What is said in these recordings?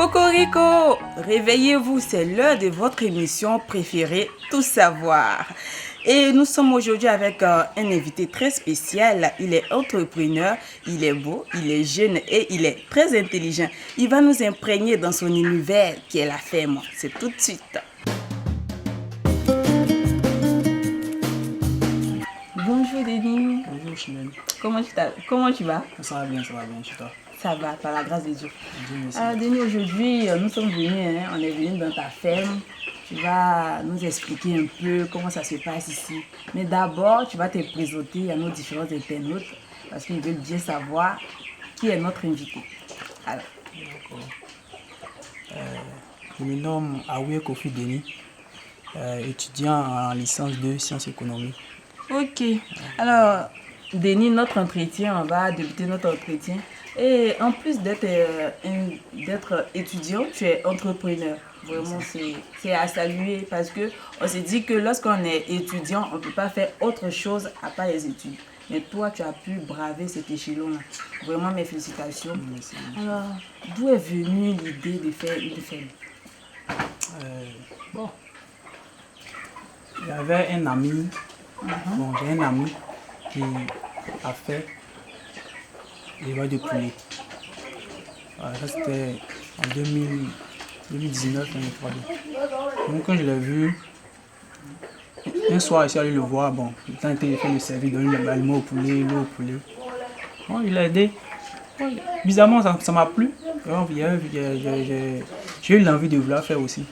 Cocorico, réveillez-vous, c'est l'heure de votre émission préférée, Tout savoir. Et nous sommes aujourd'hui avec un invité très spécial. Il est entrepreneur, il est beau, il est jeune et il est très intelligent. Il va nous imprégner dans son univers qui est la ferme. C'est tout de suite. Bonjour Denis. Bonjour Chimène. Comment tu vas? Ça va bien, chez toi. Ça va, par la grâce de Dieu. Dieu merci. Alors Denis, aujourd'hui, nous sommes venus, on est venus dans ta ferme. Tu vas nous expliquer un peu comment ça se passe ici. Mais d'abord, tu vas te présenter à nos différents internautes parce qu'ils veulent bien savoir qui est notre invité. Alors. D'accord. Je me nomme Aouye Kofi Denis, étudiant en licence de sciences économiques. Ok. Alors, Denis, on va débuter notre entretien. Et en plus d'être étudiant, tu es entrepreneur. Vraiment, c'est à saluer parce qu'on s'est dit que lorsqu'on est étudiant, on ne peut pas faire autre chose à part les études. Mais toi, tu as pu braver cet échelon-là. Vraiment, mes félicitations. Merci. Alors, d'où est venue l'idée de faire une ferme? Bon, j'avais un ami, j'ai un ami qui a fait l'élevage de poulet. Voilà, ça c'était en 2019, 2023. Donc quand je l'ai vu, un soir, je suis allé le voir, bon, le temps était fait le service, donner l'aliment au poulet, l'eau au poulet. Bon, il a aidé. Bon, bizarrement, ça m'a plu. J'ai eu l'envie de vouloir faire aussi.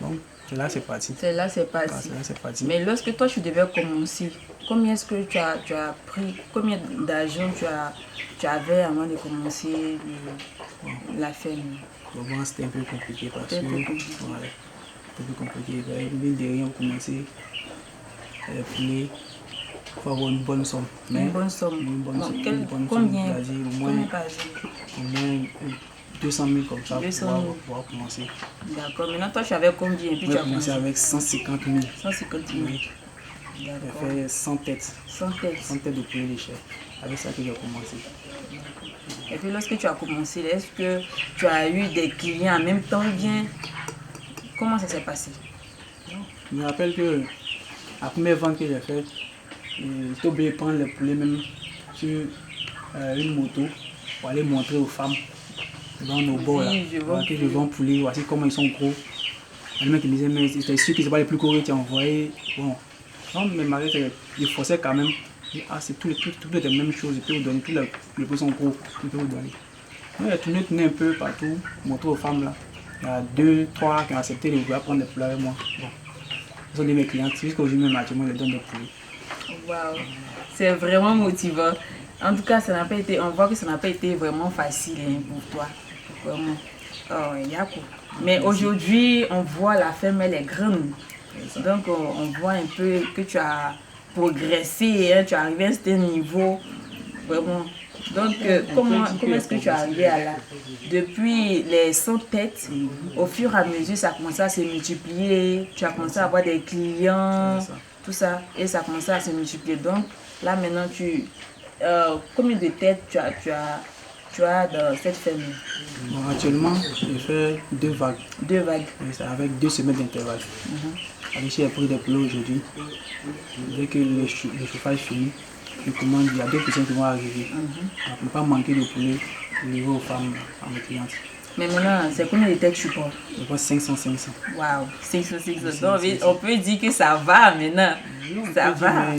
Donc, c'est là c'est parti. C'est là c'est parti. Mais lorsque toi tu devais commencer, combien est-ce que tu as pris, combien d'argent tu avais avant de commencer la ferme? Bon, c'était un peu compliqué parce que voilà, c'était un peu compliqué. Mine de rien, on commençait il faut avoir une bonne somme. Une bonne somme. Combien? Au moins 200 000 comme ça pour pouvoir commencer. D'accord. Maintenant, toi, tu avais combien? Puis tu as commencé avec 150 000. 150 000. Oui. J'ai fait 100 têtes. 100 têtes de poulet de chair. Avec ça que j'ai commencé. Et puis, lorsque tu as commencé, est-ce que tu as eu des clients en même temps ou bien? Comment ça s'est passé? Je me rappelle que la première vente que j'ai faite, j'ai oublié de prendre les poulets même sur une moto pour aller montrer aux femmes dans nos bords là. Que je vends poulet, voici comment ils sont gros. Le mec me disait, mais j'étais sûr que ce n'est pas les plus gros que tu as envoyé. Bon, non, mais malgré je forçais quand même. C'est tout les mêmes choses, je peux vous donner, tous les prix sont gros, je peux vous donner. Donc, j'ai tourné un peu partout, montrer aux femmes là. Il y a 2, 3 qui ont accepté de vouloir prendre des poulets avec moi. Bon. Ce sont mes clients, jusqu'aujourd'hui même actuellement, je les donne des poulets. Waouh, c'est vraiment motivant. En tout cas, on voit que ça n'a pas été vraiment facile pour toi. Vraiment. Oh, mais aujourd'hui, on voit la ferme, elle est grande. Donc, on voit un peu que tu as progressé, hein, tu es arrivé à un certain niveau. Vraiment. Donc, comment est-ce que tu es arrivé à là? Depuis les 100 têtes, au fur et à mesure, ça a commencé à se multiplier. Tu as commencé à avoir des clients, tout ça, et ça a commencé à se multiplier. Donc, là maintenant, combien de têtes tu as dans cette ferme? Bon, actuellement, je fais 2 vagues. 2 vagues. Avec 2 semaines d'intervalle. J'ai pris des poulets aujourd'hui. Dès que le chauffage finit, je commande, il y a 2 personnes qui vont arriver. On ne peut pas manquer de poulet pour livrer aux femmes, à mes clientes. Mais maintenant, c'est combien de têtes tu prends? Je prends 500. Waouh, 500. Donc, on peut dire que ça va maintenant. Ça va.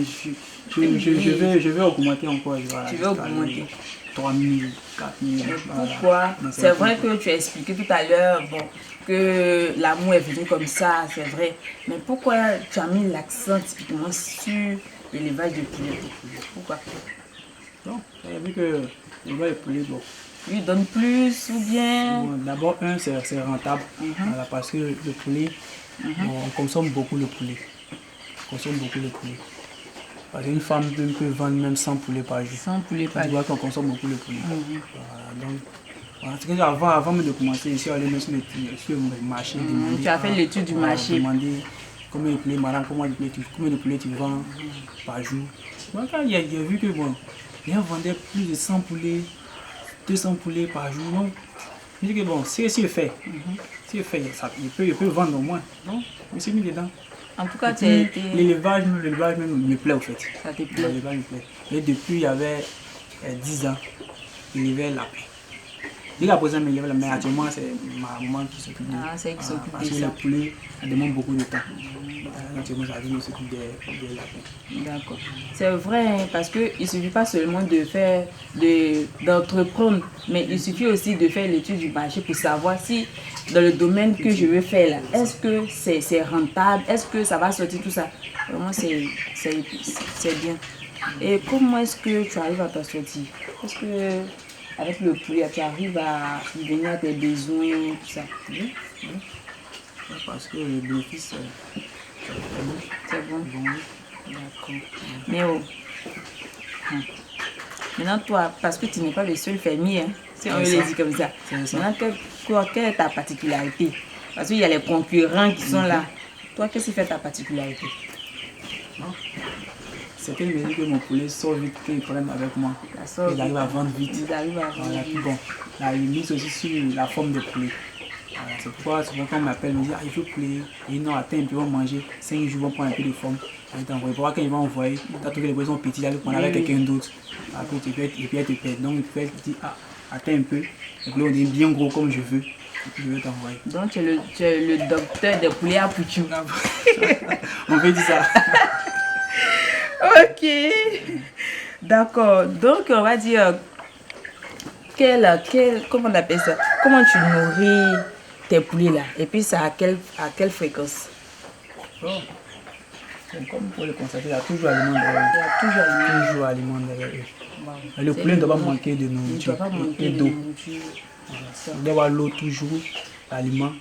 Je vais augmenter encore. Tu veux augmenter? 3 000, 4 000. Pourquoi? C'est vrai que tu as expliqué tout à l'heure que l'amour est venu comme ça, c'est vrai. Mais pourquoi tu as mis l'accent typiquement sur l'élevage de poulet? Pourquoi? Non, j'ai vu que l'élevage de poulet, bon. Lui donne plus ou bien? Bon, d'abord, c'est rentable. Voilà, parce que le poulet, on consomme beaucoup le poulet. Parce qu'une femme peut vendre même 100 poulets par jour. 100 poulets par jour. Tu vois qu'on consomme beaucoup le poulet. Voilà, donc, avant même de commencer, je suis allé sur le marché. Tu as fait l'étude du marché. Demander combien de poulets, madame, combien de poulets tu vends par jour. Donc, quand j'ai vu que bon, les gens vendaient plus de 100 poulets, 200 poulets par jour. Donc, Je dis que bon, s'il le fait, ça, il peut vendre au moins. Non, je me suis mis dedans. En tout cas, l'élevage même me plaît au fait. Ça te plaît? L'élevage me plaît. Et depuis, il y avait 10 ans, il élevait la paix. Jusqu'à présent, mais actuellement, c'est ma maman qui s'occupe de c'est elle qui s'occupe de parce que ça. le poulet, ça demande beaucoup de temps. Actuellement, ça dit s'occupe de la paix. D'accord. C'est vrai, hein, parce qu'il ne suffit pas seulement d'entreprendre, mais il suffit aussi de faire l'étude du marché pour savoir si dans le domaine que je veux faire là, est-ce que c'est rentable, est-ce que ça va sortir tout ça. Vraiment, c'est bien. Et comment est-ce que tu arrives à t'en sortir? Est-ce que avec le poulet, tu arrives à subvenir à tes besoins, tout ça? Oui. Parce que le bénéfice, c'est bon. D'accord. Mais maintenant, toi, parce que tu n'es pas le seul fermier, hein, si on veut le dire comme ça. Maintenant, quelle est ta particularité? Parce qu'il y a les concurrents qui sont là. Toi, qu'est-ce qui fait ta particularité? Certains me disent que mon poulet sort vite, qu'ils prennent avec moi. Ils arrivent à vendre vite. Bon, là, ils misent aussi sur la forme de poulet. C'est pourquoi souvent quand on m'appelle, on me dit il faut poulet. Et non, attends, ils vont manger 5 jours, ils vont prendre un peu de forme. Pour voir quand ils vont envoyer, tu as trouvé les poissons petits, ils vont prendre avec quelqu'un d'autre. Après, et puis elle te perd. Donc, il peut être dit attends un peu. Donc là, on est bien gros comme je veux. Et puis je vais t'envoyer. Donc, tu es le docteur des poulets à Pouchou. On peut dire ça. Ok. D'accord. Donc, on va dire, comment on appelle ça? Comment tu nourris tes poulets là? Et puis, ça à quelle fréquence? Bon. Comme vous pouvez le constater, il y a toujours aliment derrière eux. Toujours aliment derrière eux. Wow. Le poulet ne doit pas manquer de nourriture et d'eau. Il doit avoir l'eau toujours, l'aliment,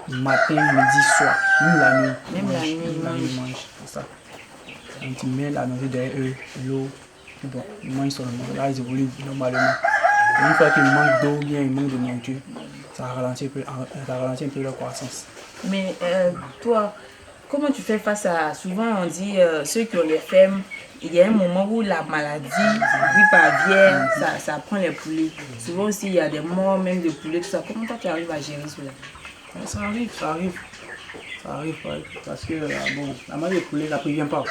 matin, midi, soir, même la nuit. Même la nuit, ils mangent. C'est ça. Donc tu mets la nourriture derrière eux, l'eau, bon, ils mangent seulement. Là, ils évoluent normalement. Et une fois qu'ils manquent d'eau, bien ils manquent de nourriture, ça ralentit un peu leur croissance. Mais toi, comment tu fais face à... Souvent, on dit, ceux qui ont les fermes, il y a un moment où la maladie, grippe aviaire, ça prend les poulets. Souvent aussi, il y a des morts même de poulets, tout ça. Comment toi, tu arrives à gérer cela? Ça arrive. Ouais. Parce que bon, la maladie des poulets, ça ne prévient pas.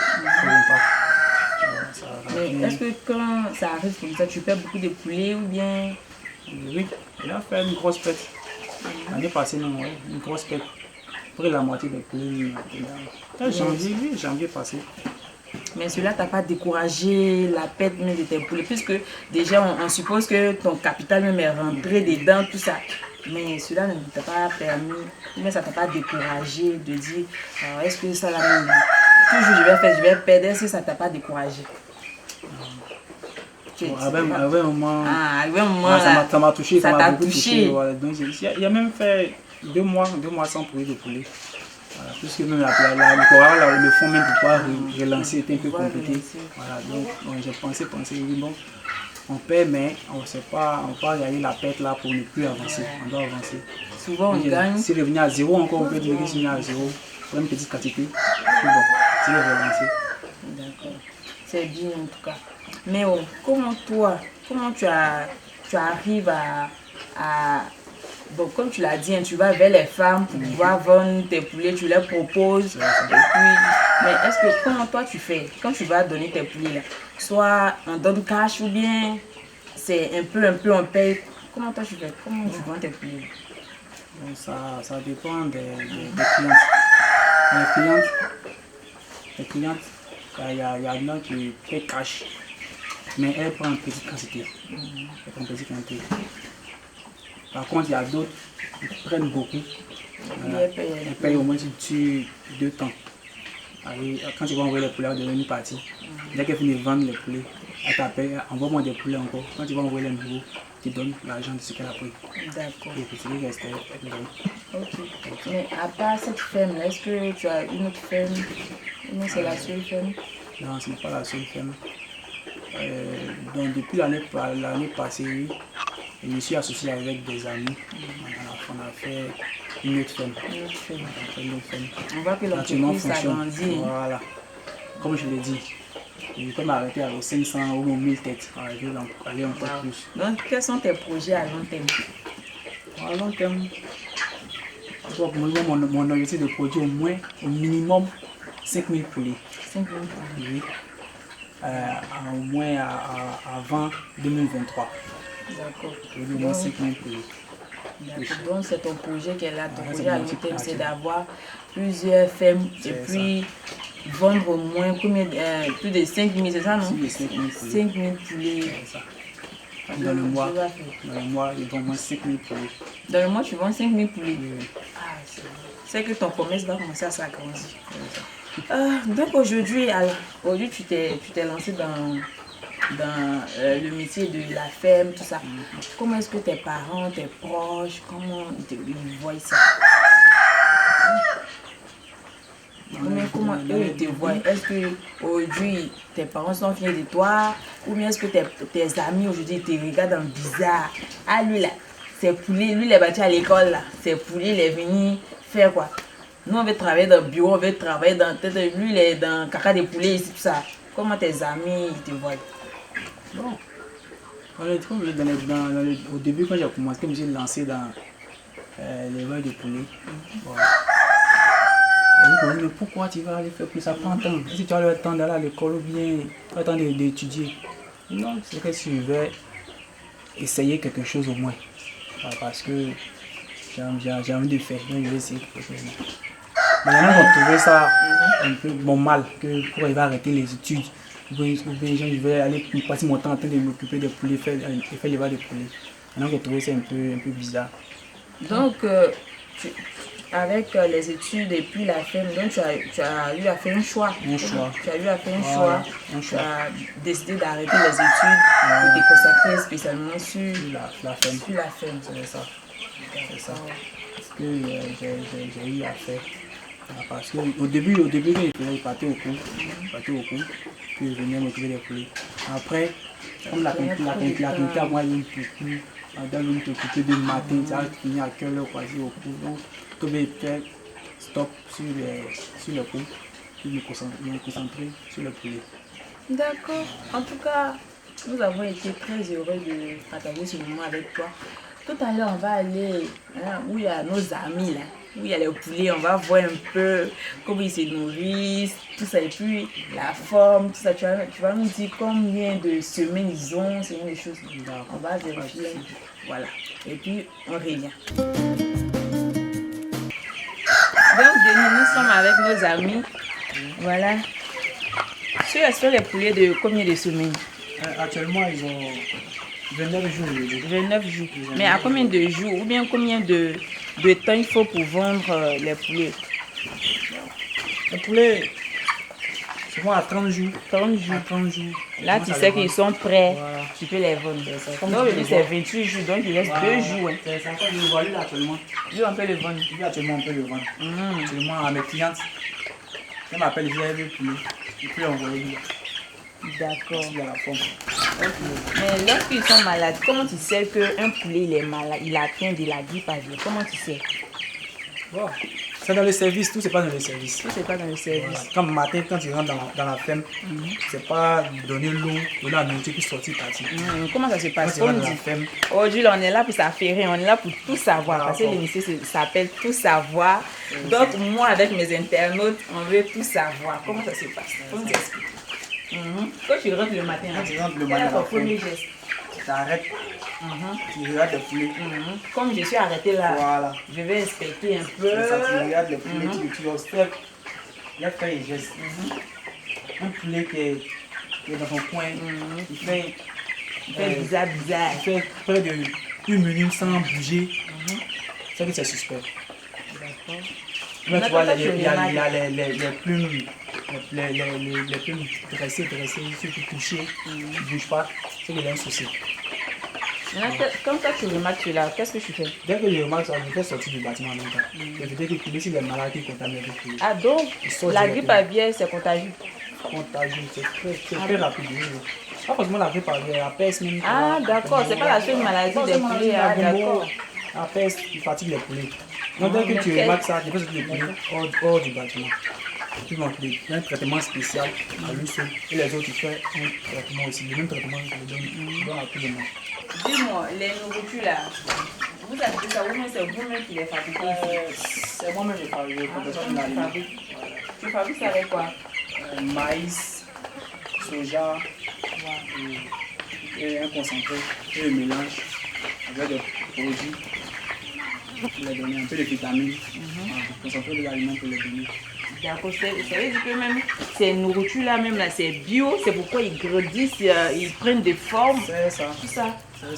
Mais est-ce que quand ça arrive comme ça, tu perds beaucoup de poulets ou bien... Oui, il a fait une grosse pète. L'année passée, non, ouais, une grosse pète. Après la moitié des poulets, janvier passé. Mais cela t'a pas découragé la perte même de tes poulets, puisque déjà on suppose que ton capital même est rentré dedans, tout ça. Mais cela ne t'a pas permis, mais ça t'a pas découragé de dire est-ce que ça là même, toujours je vais perdre, est-ce que ça t'a pas découragé? Avec un moment, ça m'a touché, ça m'a beaucoup touché. Voilà. Donc, il a même fait 2 mois sans poulet de poulet. Voilà. Puisque même le fond même pour pouvoir relancer était un peu compliqué. Voilà. Donc j'ai pensé, bon, on perd, mais on ne sait pas, on peut regarder la perte là pour ne plus avancer. On doit avancer. Souvent on gagne. Si revenir à 0 encore, on peut dire qu'il revenir à 0 pour une petite quantité. Puis bon, c'est relancer. D'accord. C'est bien en tout cas. Mais comment tu arrives à bon, comme tu l'as dit, hein, tu vas vers les femmes pour pouvoir vendre tes poulets, tu leur proposes. Et puis, mais est-ce que comment toi tu fais quand tu vas donner tes poulets là? Soit on donne cash ou bien c'est un peu on paye. Comment toi tu fais? Comment tu vends tes poulets? Bon, ça dépend des clientes. Les clientes, il y a une qui paie cash, mais elle prend une petite quantité. Par contre, il y a d'autres qui prennent beaucoup. Elles payent au moins sur 2 temps. Quand ils vont envoyer les poulets, de une partie. Dès qu'elles finissent de vendre les poulets, elle t'appelle, envoie-moi des poulets encore. Quand ils vont envoyer les nouveaux, tu donnes l'argent de ce qu'elle a pris. D'accord. Et puis, c'est resté, elle te donne. Ok. Mais à part cette ferme-là, est-ce que tu as une autre ferme? Non, c'est la seule ferme? Non, ce n'est pas la seule ferme. Donc, depuis l'année passée, je me suis associé avec des amis. On a fait une autre ferme. On voit que l'entreprise s'agrandit. Voilà. Comme je l'ai dit, je peux m'arrêter avec 500 ou 1000 têtes. Je vais aller un peu plus. Donc, quels sont tes projets à long terme? À long terme, donc, mon objectif de produire au minimum 5000 poulets. 5 000. Oui. Au moins avant 2023. D'accord. Au moins 5000 poulets. D'accord. Donc c'est ton projet qui est là. Ton Ouais, projet c'est à mon long type terme, c'est actif. d'avoir plusieurs fermes et C'est puis vendre au moins combien, plus de 5 000, c'est ça non? Plus de 5000 poulets. 5 000 poulets. C'est ça. Dans le mois, Je vais faire. ils vendent au moins 5000 poulets. Dans le mois, tu vends 5 000 poulets. Oui. Ah, c'est que ton commerce va commencer à s'agrandir. Donc aujourd'hui tu t'es lancé dans le métier de la ferme, tout ça. Comment est-ce que tes parents, tes proches, comment ils voient ça? Comment eux ils te voient? Est-ce que aujourd'hui tes parents sont fiers de toi? Ou bien est-ce que tes amis aujourd'hui te regardent en bizarre? Ah lui là, c'est poulets, lui il est battu à l'école là, c'est poulets, il est venu faire quoi? Nous on veut travailler dans le bureau, on veut travailler dans tête, lui il est dans caca des poulets ici, tout ça. Comment tes amis ils te voient? Bon. Au début, quand j'ai commencé, je me suis lancé dans l'élevage de poulets. Bon. Et ils me disent, mais pourquoi tu vas aller faire plus? Ça prend temps. Si tu as le temps d'aller à l'école ou bien tu as le temps d'étudier. Non, c'est que je vais essayer quelque chose au moins. Parce que j'ai envie de faire. Donc je vais essayer quelque chose. Mais il y en a qui ont trouvé ça un peu bon mal, que pourquoi il va arrêter les études. Ou bien je vais aller passer mon temps en train de m'occuper des poulets, faire l'élevage des poulets. Il y en a qui ont trouvé ça un peu bizarre. Donc, avec les études et puis la ferme, donc tu as eu à faire un choix. Un choix. Tu as eu à faire un Voilà, choix. un Tu choix. as décidé d'arrêter les études et de te consacrer spécialement sur La ferme. la ferme. C'est ça. C'est ça. Parce que j'ai eu à faire. Parce qu'au début, quand il partait au cours, puis je venais m'occuper des poulets. Après, comme la qualité à moi, il plus. Dans l'une t'occuper du matin, tu as fini à quelle heure quasi au cours. Donc, tout bien fait stop sur le cours, puis me concentrer sur le poulet. D'accord. En tout cas, nous avons été très heureux de partager ce moment avec toi. Tout à l'heure, on va aller où il y a nos amis, là, où il y a les poulets. On va voir un peu comment ils se nourrissent, tout ça. Et puis la forme, tout ça. Tu vas nous dire combien de semaines ils ont, c'est une des choses. On va vérifier. Voilà. Et puis, on revient. Donc, Denis, nous sommes avec nos amis. Voilà. Sur les poulets de combien de semaines? Actuellement, ils ont 29 jours aujourd'hui. 29 jours. Mais à combien de jours ou bien combien de temps il faut pour vendre les poulets? Les poulets, c'est moi à 30 jours. 30 jours. À 30 jours. Là, tu sais qu'ils sont prêts. Voilà. Tu peux les vendre. Comme Donc, tu aujourd'hui, peux c'est voir. 28 jours. Donc, il reste 2 jours. Hein. C'est ça, je le vois là actuellement. Lui, on peut le vendre. Lui, actuellement, on peut le vendre. Actuellement, à mes clientes, elle m'appelle, je vais le poulet. Je peux l'envoyer là. D'accord. Il y a la forme. Mais lorsqu'ils sont malades, comment tu sais qu'un poulet il est malade, il atteint de la grippe aviaire? Comment tu sais? Bon. C'est dans le service, tout c'est pas dans le service. Tout c'est pas dans le service. Voilà. Comme matin, quand tu rentres dans la ferme, c'est pas donner l'eau, donner la nourriture puis sortir partir. Comment ça se Quand passe? tu Comme rentres dans dit, la ferme, aujourd'hui, on est là pour s'affairer, on est là pour tout savoir. Parce que D'accord. l'émission s'appelle Tout savoir. Donc, moi, avec mes internautes, on veut tout savoir. Comment ça se passe? Faut nous expliquer. Quand tu rentres le matin, Quand tu rentres le quel est matin ton à la premier ferme, geste? tu t'arrêtes, tu regardes le poulet. Comme je suis arrêtée là, Voilà. je vais inspecter un peu. C'est ça, tu regardes le poulet, tu observes. Il a fait les gestes. Un poulet qui est dans son coin, il fait Il fait bizarre. il fait près de 1 minute sans bouger. C'est que c'est suspect. D'accord. Mais tu vois, Maintenant, il y tu a les plumes, les plumes dressées, ceux qui touchés, ils ne bougent pas. C'est qu'il y a un souci. Maintenant, quand toi tu remarques cela, qu'est-ce que tu fais? Dès que je remarque ça, je fais sortir du bâtiment en même temps. Je veux dire que le poulet, s'il est malade, il contamine le poulet. Ah donc, Il sort la directement. grippe aviaire c'est contagieux. Contagieux, c'est très rapide. Pas forcément la grippe aviaire, la peste même. Ah d'accord, c'est pas la seule maladie Pas des seulement poulets. la Ah gumbo, d'accord. la peste qui fatigue les poulets. Donc dès mais que tu quel- remarques ça, tu fais sortir les poulets hors du bâtiment. Il y a un traitement spécial à lui seul. Et les autres, tu fais un traitement aussi. Le même traitement que je donne à tout le monde. Dis-moi, les nourritures là, Vous achetez ça ou bien c'est vous-même qui les fabriquez ici? C'est moi-même qui fabrique, production de l'aliment. Tu fabriques ça avec quoi? Maïs, soja et un concentré. Et le mélange avec des produits pour les donner un peu de vitamines. Concentrer les aliments pour les donner. D'accord, ça veut dire que même ces nourritures-là, même là, c'est bio, c'est pourquoi ils grandissent, ils prennent des formes. C'est ça. Tout ça. C'est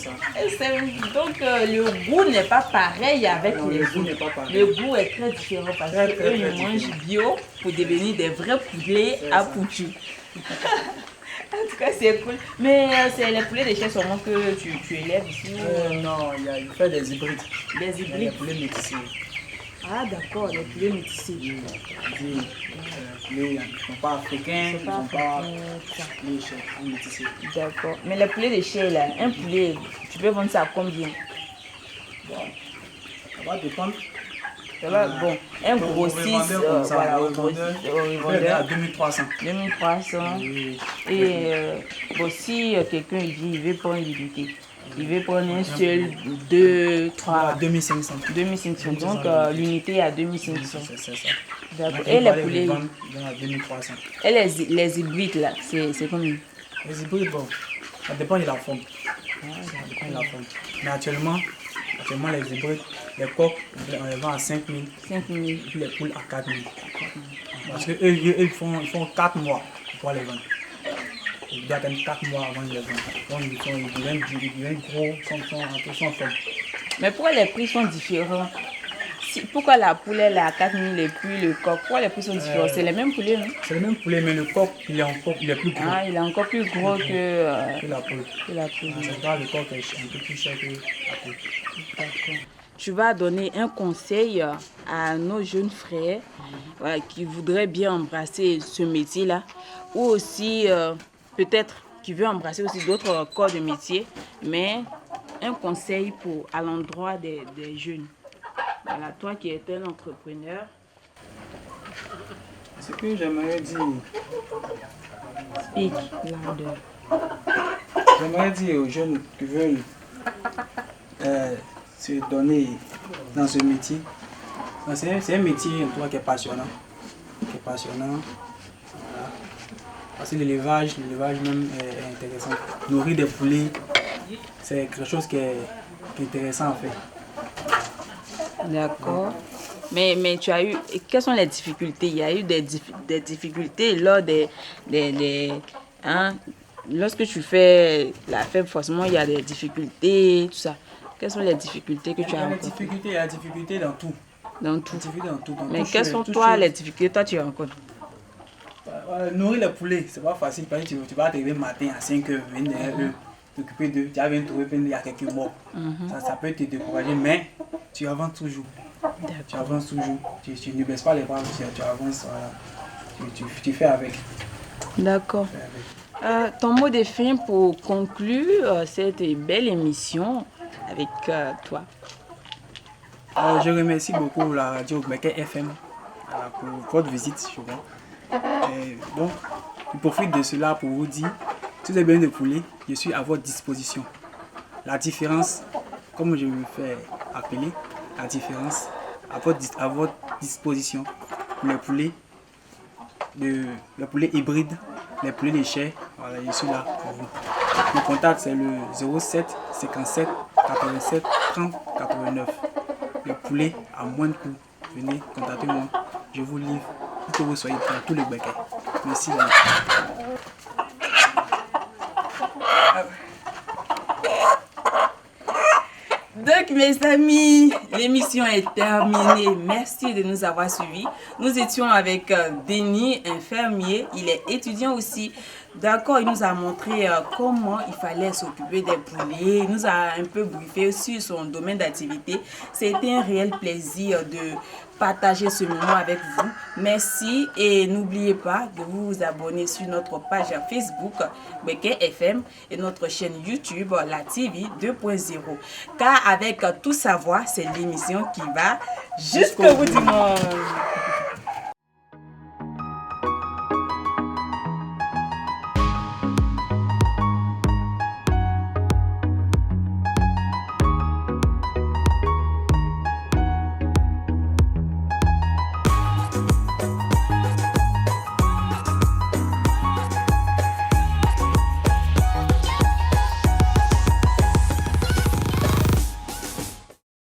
ça. Donc le goût n'est pas pareil avec Non, les le goût autres. n'est pas pareil. Le goût est très différent parce Très, qu'eux, très ils mangent différent. bio pour devenir des vrais poulets C'est à ça. Poutou. En tout cas, c'est cool. Mais c'est les poulets de chair seulement que tu élèves ici ou Non, il fait des hybrides. des Des hybrides? poulets métissés. Ah, d'accord, les poulets métissés. Les poulets ne sont pas africains, ils ne sont pas les chefs métissés. D'accord. Mais les poulets de chair, là, un poulet, tu peux vendre ça à combien? Bon, ça va dépendre. Ça va, bon, un gros 6, voilà, au un gros 6, vendeur à 2300. 2300. Oui. Et bon, si quelqu'un dit il veut prendre l'unité, il veut prendre un seul, 2, 3, 2500. 2500. Donc l'unité à 2500. C'est ça. D'accord. Et les poulets, à 2300. et les hybrides là, c'est combien? Les hybrides, bon, ça dépend de la forme. Ça dépend de la forme. Mais actuellement les hybrides, les coqs, on les vend à 5000. 5000. Et puis les poules à 4000. Parce qu'eux, ils font 4 mois pour les vendre. Ils doivent attendre 4 mois avant de les vendre. Donc ils deviennent gros, sont en forme. Mais pourquoi les prix sont différents? Pourquoi la poule elle est à 4000 et puis le coq, pourquoi les prix sont différents? C'est les mêmes poulets, non? C'est le même poulet, mais le coq, il est plus gros Ah, il est encore plus gros que que la poule. la poule. C'est pourquoi le coq est un peu plus cher que la poule. D'accord. Tu vas donner un conseil à nos jeunes frères voilà, qui voudraient bien embrasser ce métier-là, ou aussi peut-être qui veulent embrasser aussi d'autres corps de métier, mais un conseil à l'endroit des jeunes. Voilà, toi qui es un entrepreneur. Ce que j'aimerais dire, Speak louder. j'aimerais dire aux jeunes qui veulent se donner dans ce métier. C'est un métier toi, qui est passionnant. Voilà. Parce que l'élevage même est intéressant. Nourrir des poulets, c'est quelque chose qui est intéressant en fait. D'accord. Mais tu as eu. Quelles sont les difficultés? Il y a eu des difficultés lors hein, lorsque tu fais la fête, forcément, il y a des difficultés, tout ça. Quelles sont les difficultés que tu as rencontrées? Il y a des difficultés dans tout. Dans tout. Mais quelles sont, toi, les difficultés que toi, tu rencontres? Nourrir les poulets, c'est pas facile parce que tu vas arriver le matin à 5h, venir derrière eux, t'occuper d'eux, tu vas venir trouver qu'il y a quelques morts. Ça peut te décourager, mais tu avances toujours. Tu avances toujours. Tu ne baisses pas les bras, tu avances, voilà. Tu fais avec. D'accord. Ton mot de fin pour conclure cette belle émission avec toi. Je remercie beaucoup la radio Gbeke FM pour votre visite souvent. Donc, je profite de cela pour vous dire, si vous avez besoin de poulet, je suis à votre disposition. La différence, comme je me fais appeler, la différence à votre disposition. Le poulet hybride, les poulets de chair, voilà, je suis là pour vous. Mon contact c'est le 07 57 87 30 89. Le poulet à moins de coût. Venez, contactez-moi, je vous livre pour que vous soyez dans tous les Gbeke. Merci. Donc mes amis, l'émission est terminée. Merci de nous avoir suivis. Nous étions avec Denis, un fermier. Il est étudiant aussi. D'accord, il nous a montré comment il fallait s'occuper des poulets. Il nous a un peu briefé sur son domaine d'activité. C'était un réel plaisir de partager ce moment avec vous. Merci et n'oubliez pas de vous abonner sur notre page Facebook Gbeke FM et notre chaîne YouTube La TV 2.0. Car avec tout savoir, c'est l'émission qui va jusqu'au bout du monde.